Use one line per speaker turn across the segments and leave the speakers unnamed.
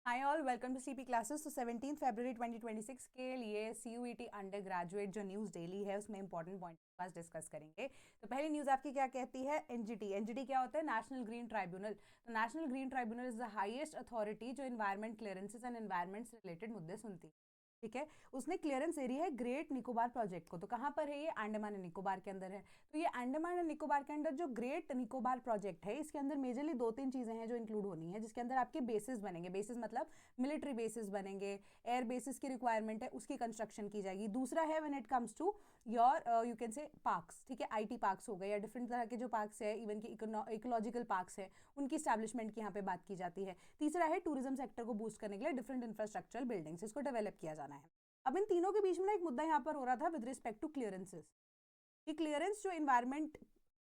Hi all, welcome to CP classes. तो 17 फरवरी 2026 के लिए सीयूईटी अंडर ग्रेजुएट जो न्यूज़ डेली है उसमें इंपॉर्टेंट पॉइंट पास डिस्कस करेंगे। तो पहली न्यूज़ आपकी क्या कहती है? एनजीटी क्या होता है? National green tribunal. तो national green tribunal is the highest authority जो एनवायरमेंट क्लियरेंसेस एंड एनवायरमेंट से रिलेटेड मुद्दे सुनती है। ठीक है, उसने क्लियरेंस एरिया है ग्रेट निकोबार प्रोजेक्ट को। तो कहाँ पर है ये? अंडमान एंड निकोबार के अंदर है। तो ये अंडमान एंड निकोबार के अंदर जो ग्रेट निकोबार प्रोजेक्ट है इसके अंदर मेजरली दो तीन चीजें हैं जो इंक्लूड होनी है, जिसके अंदर आपके बेसिस बनेंगे। बेसिस मतलब मिलिट्री बेसिस बनेंगे, एयर बेसिस की रिक्वायरमेंट है उसकी कंस्ट्रक्शन की जाएगी। दूसरा है when it comes to your you can say parks. ठीक है, आईटी पार्क्स हो गए या डिफरेंट तरह के जो पार्क्स है, इवन की इकोलॉजिकल पार्क्स है, उनकी स्टैब्लिशमेंट की यहाँ पे बात की जाती है। तीसरा है टूरिज्म सेक्टर को बूस्ट करने के लिए डिफरेंट इंफ्रास्ट्रक्चरल बिल्डिंग्स, इसको डेवलप किया जाना है। अब इन तीनों के बीच में एक मुद्दा यहाँ पर हो रहा था विद रिस्पेक्ट टू क्लियरेंसेस। कि क्लियरेंस जो इन्वायरमेंट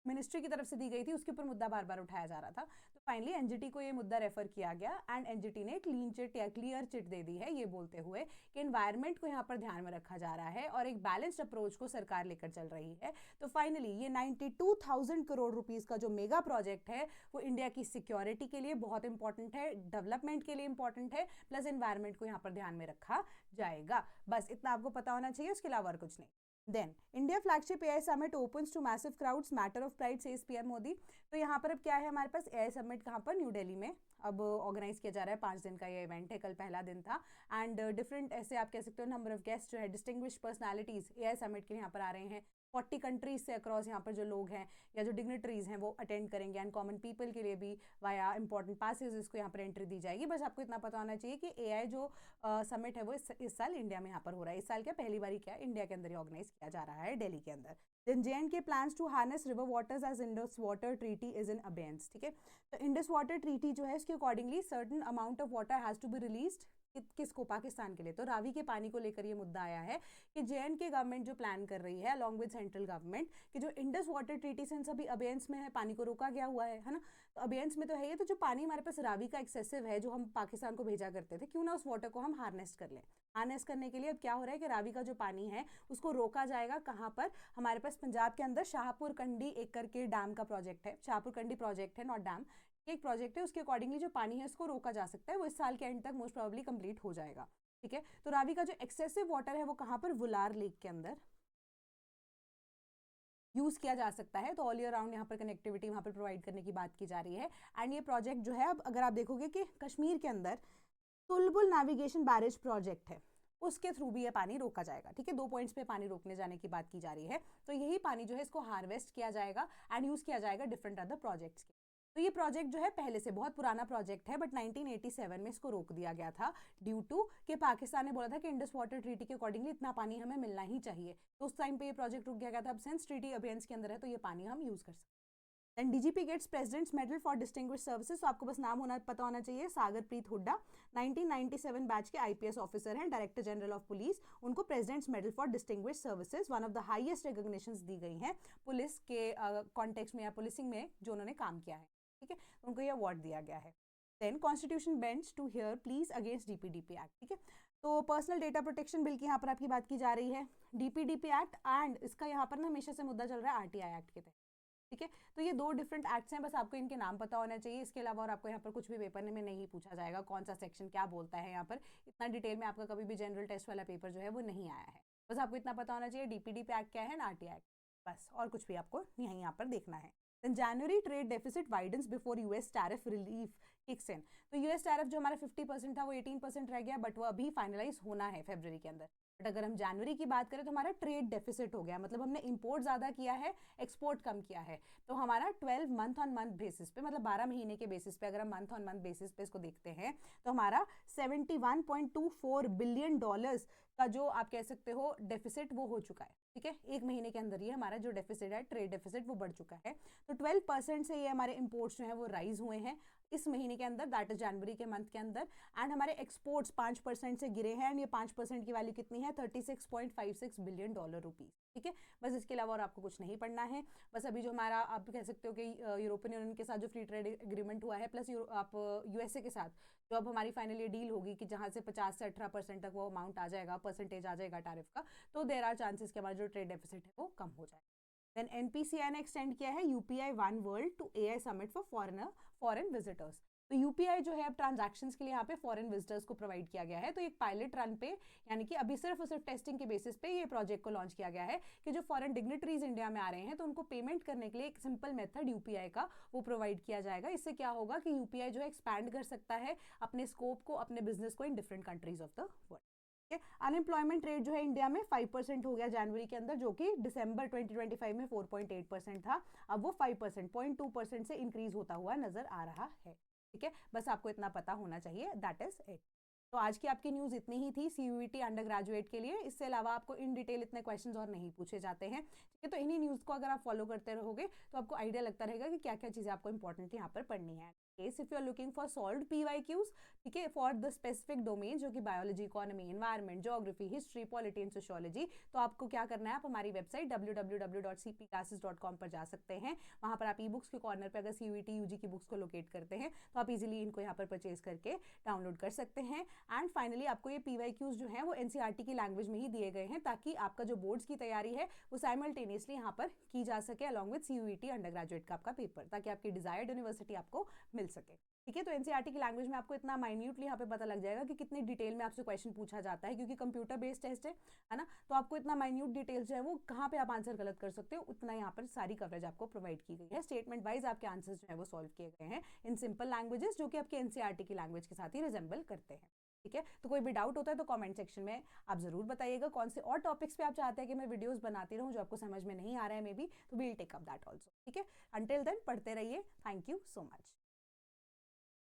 मिनिस्ट्री की तरफ से दी गई थी उसके ऊपर मुद्दा बार बार उठाया जा रहा था। तो फाइनली एनजीटी को ये मुद्दा रेफर किया गया एंड एनजीटी ने क्लीन चिट या क्लियर चिट दे दी है, ये बोलते हुए कि एनवायरमेंट को यहाँ पर ध्यान में रखा जा रहा है और एक बैलेंस्ड अप्रोच को सरकार लेकर चल रही है। तो फाइनली ये 92,000 करोड़ रुपीस का जो मेगा प्रोजेक्ट है वो इंडिया की सिक्योरिटी के लिए बहुत इंपॉर्टेंट है, डेवलपमेंट के लिए इंपॉर्टेंट है, प्लस एनवायरमेंट को यहाँ पर ध्यान में रखा जाएगा। बस इतना आपको पता होना चाहिए, उसके अलावा और कुछ नहीं। Then India flagship AI summit opens to massive crowds, matter of pride says PM Modi. तो यहाँ पर अब क्या है हमारे पास? AI समिट कहाँ पर? न्यू दिल्ली में अब ऑर्गेनाइज किया जा रहा है। 5 दिन का ये इवेंट है, कल पहला दिन था एंड डिफरेंट ऐसे आप कह सकते हो नंबर ऑफ गेस्ट जो है डिस्टिंग्विश पर्सनालिटीज AI समिट के यहाँ पर आ रहे हैं। 40 कंट्रीज से अक्रॉस यहाँ पर जो लोग हैं या जो डिग्नेटरीज हैं वो अटेंड करेंगे एंड कॉमन पीपल के लिए भी वाया इंपॉर्टेंट पासेज इसको यहाँ पर एंट्री दी जाएगी। बस आपको इतना पता होना चाहिए कि AI जो समिट है वो इस साल इंडिया में यहाँ पर हो रहा है। इस साल क्या पहली बार क्या इंडिया के अंदर ही ऑर्गेनाइज किया जा रहा है, दिल्ली के अंदर। Then J&K plans to harness river waters as Indus Water Treaty is in abeyance। ठीक है, तो इंडस वाटर ट्रीटी जो है इसके accordingly certain amount of water has to be released. किसको? पाकिस्तान के लिए। तो रावी के पानी को लेकर ये मुद्दा आया है कि J&K गवर्नमेंट जो प्लान कर रही है अलॉन्ग विद सेंट्रल गवर्नमेंट कि जो इंडस वाटर ट्रीटी से अभी अबेयंस में है, पानी को रोका गया हुआ है ना। तो अबेयंस में तो है ये, तो जो पानी हमारे पास रावी का एक्सेसिव है जो हम पाकिस्तान को भेजा करते थे, क्यों ना उस वाटर को हम हार्नेस्ट कर लें। हार्नेस करने के लिए अब क्या हो रहा है कि रावी का जो पानी है उसको रोका जाएगा। कहाँ पर? हमारे पास पंजाब के अंदर शाहपुर कंडी एक करके डैम का प्रोजेक्ट है। शाहपुर कंडी प्रोजेक्ट है, नॉट डैम, एक प्रोजेक्ट है। उसके अकॉर्डिंगली जो पानी है उसको रोका जा सकता है। वो इस साल के एंड तक मोस्ट प्रोबेबली कंप्लीट हो जाएगा। ठीक है, तो रावी का जो एक्सेसिव वाटर है वो कहाँ पर? वुलार लेक के अंदर यूज किया जा सकता है। तो ऑल ईयर राउंड यहाँ पर कनेक्टिविटी वहाँ पर प्रोवाइड करने की बात की जा रही है। एंड ये प्रोजेक्ट जो है, अब अगर आप देखोगे कि कश्मीर के अंदर तुलबुल नेविगेशन बैरेज प्रोजेक्ट है, उसके थ्रू भी ये पानी रोका जाएगा। ठीक है, 2 पॉइंट्स पे पानी रोकने जाने की बात की जा रही है। तो यही पानी जो है इसको हार्वेस्ट किया जाएगा एंड यूज किया जाएगा डिफरेंट अदर प्रोजेक्ट्स के। तो ये प्रोजेक्ट जो है पहले से बहुत पुराना प्रोजेक्ट है, बट 1987 में इसको रोक दिया गया था ड्यू टू कि पाकिस्तान ने बोला था कि इंडस वाटर ट्रीटी के अकॉर्डिंगली इतना पानी हमें मिलना ही चाहिए। तो उस टाइम पे ये प्रोजेक्ट रुक गया था। अब सिंस ट्रीटी अबेयंस के अंदर है तो ये पानी हम यूज कर सकते हैं। Then DGP gets president's medal for distinguished services. तो आपको बस नाम होना पता होना चाहिए, सागर प्रीत हुड्डा 1997 बैच के आईपीएस ऑफिसर हैं, डायरेक्टर जनरल ऑफ पुलिस। उनको president's medal for distinguished services, one of the highest recognitions दी गई हैं पुलिस के कॉन्टेक्स्ट में या पुलिसिंग में जो उन्होंने काम किया है। ठीक है, उनको ये अवार्ड दिया गया है। Then constitution bench to hear pleas against DPDP act. ठीक है, तो पर्सनल डेटा प्रोटेक्शन बिल की यहाँ पर आपकी बात की जा रही है, डीपीडीपी एक्ट एंड इसका यहाँ पर ना हमेशा से मुद्दा चल रहा है आरटीआई एक्ट के तहत। ठीक है, तो ये 2 डिफरेंट एक्ट्स हैं, बस आपको इनके नाम पता होना चाहिए। इसके अलावा और आपको यहाँ पर कुछ भी पेपर में नहीं पूछा जाएगा कौन सा सेक्शन क्या बोलता है। यहाँ पर इतना डिटेल में आपका कभी भी जनरल टेस्ट वाला पेपर जो है वो नहीं आया है। बस आपको इतना पता होना चाहिए डीपीडीपी एक्ट क्या है ना आरटीआई एक्ट, बस और कुछ भी आपको नहीं यहाँ पर देखना है। Then January trade deficit widens before US tariff relief kicks in। तो US टैरिफ जो हमारा 50% था वो 18% रह गया, बट वो अभी फाइनलाइज होना है फरवरी के अंदर। बट अगर हम जनवरी की बात करें तो हमारा ट्रेड डेफिसिट हो गया, मतलब हमने इंपोर्ट ज्यादा किया है, एक्सपोर्ट कम किया है। तो हमारा 12 मंथ ऑन मंथ बेसिस पे, मतलब 12 महीने के बेसिस पे अगर हम मंथ ऑन मंथ बेसिस पे इसको देखते हैं तो हमारा $71.24 बिलियन का जो आप कह सकते हो डेफिसिट वो हो चुका है। ठीक है, एक महीने के अंदर ये हमारा जो डेफिसिट है ट्रेड डेफिसिट वो बढ़ चुका है। तो 12% से ये हमारे इंपोर्ट्स जो है वो राइज हुए हैं इस महीने के अंदर, दैट इज जनवरी के मंथ के अंदर। एंड हमारे एक्सपोर्ट्स 5% से गिरे हैं एंड ये 5% की वैल्यू कितनी है? $36.56 बिलियन रुपीज। ठीक है, बस इसके अलावा और आपको कुछ नहीं पढ़ना है। बस अभी जो हमारा आप कह सकते हो कि यूरोपियन यूनियन के साथ जो फ्री ट्रेड एग्रीमेंट हुआ है, प्लस आप यूएसए के साथ जो अब हमारी फाइनली डील होगी कि जहाँ से 50 से 18% तक वो अमाउंट आ जाएगा, परसेंटेज आ जाएगा टैरिफ का, तो देयर आर चांसेस कि हमारा जो ट्रेड डेफिसिट है वो कम हो जाए। देन एनपीसीआई ने एक्सटेंड किया है UPI one world to AI summit for foreign visitors. तो यूपीआई जो है अब ट्रांजैक्शंस के लिए यहाँ पे फॉरेन विजिटर्स को प्रोवाइड किया गया है। तो एक पायलट रन पे, यानी कि अभी सिर्फ और सिर्फ टेस्टिंग के बेसिस पे ये प्रोजेक्ट को लॉन्च किया गया है कि जो फॉरेन डिग्निटरीज इंडिया में आ रहे हैं तो उनको पेमेंट करने के लिए एक सिंपल मेथड यूपीआई का वो प्रोवाइड किया जाएगा। इससे क्या होगा कि यूपीआई जो है एक्सपैंड कर सकता है अपने स्कोप को, अपने बिजनेस को in different countries of the world. Unemployment rate जो है इंडिया में 5% हो गया जनवरी के अंदर, जो कि दिसंबर 2025 में 4.8% था। अब वो 5%, 0.2% से इंक्रीज होता हुआ नजर आ रहा है। ठीक है, बस आपको इतना पता होना चाहिए, दैट इज इट। तो आज की आपकी न्यूज़ इतनी ही थी सीयूईटी अंडर ग्रेजुएट के लिए। इससे अलावा आपको इन डिटेल इतने क्वेश्चंस और नहीं पूछे जाते हैं। ठीक है, तो इन्हीं न्यूज़ को अगर आप फॉलो करते रहोगे तो आपको आइडिया लगता रहेगा कि क्या क्या चीज़ें आपको इंपॉर्टेंट यहाँ पर पढ़नी है। Case if you are looking for solved PYQs, ठीक है, फॉर द स्पेसिफिक डोमेन जो कि biology, economy, environment, geography, history, polity and sociology, तो आपको क्या करना है, आप हमारी वेबसाइट www.cpclasses.com पर जा सकते हैं। वहाँ पर आप ई बुक्स के कॉर्नर पर अगर सीयूईटी यूजी की बुक्स को लोकेट करते हैं तो आप इजीली इनको यहाँ पर परचेज करके डाउनलोड कर सकते हैं। एंड फाइनली आपको ये PYQs जो हैं वो NCERT की लैंग्वेज में ही दिए गए हैं ताकि आपका जो बोर्ड्स की तैयारी है वो साइमल्टेनियसली यहाँ पर की जा सके along with CUET under graduate का आपका पेपर, ताकि आपकी डिजायर्ड यूनिवर्सिटी आपको मिल सके। ठीक है, तो NCERT की लैंग्वेज में आपको इतना माइन्यूटली यहाँ पे पता लग जाएगा कि कितनी डिटेल में आपसे क्वेश्चन पूछा जाता है, क्योंकि कंप्यूटर बेस्ड टेस्ट है ना, तो आपको इतना माइन्यूट डिटेल्स जो है वो कहाँ पे आप आंसर गलत कर सकते हो उतना यहाँ पर सारी कवरेज आपको प्रोवाइड की गई है। स्टेटमेंट वाइज आपके आंसर्स जो है वो सॉल्व किए गए हैं इन सिंपल लैंग्वेजेस जो कि आपके NCERT की लैंग्वेज के साथ ही रिजेंबल करते हैं। ठीक है, तो कोई भी डाउट होता है तो कमेंट सेक्शन में आप जरूर बताइएगा कौन से और टॉपिक्स पे आप चाहते हैं कि मैं वीडियोस बनाती रहूं जो आपको समझ में नहीं आ रहा है मे बी, तो we'll take up that also. ठीक है, अंटिल देन पढ़ते रहिए। Thank you so much.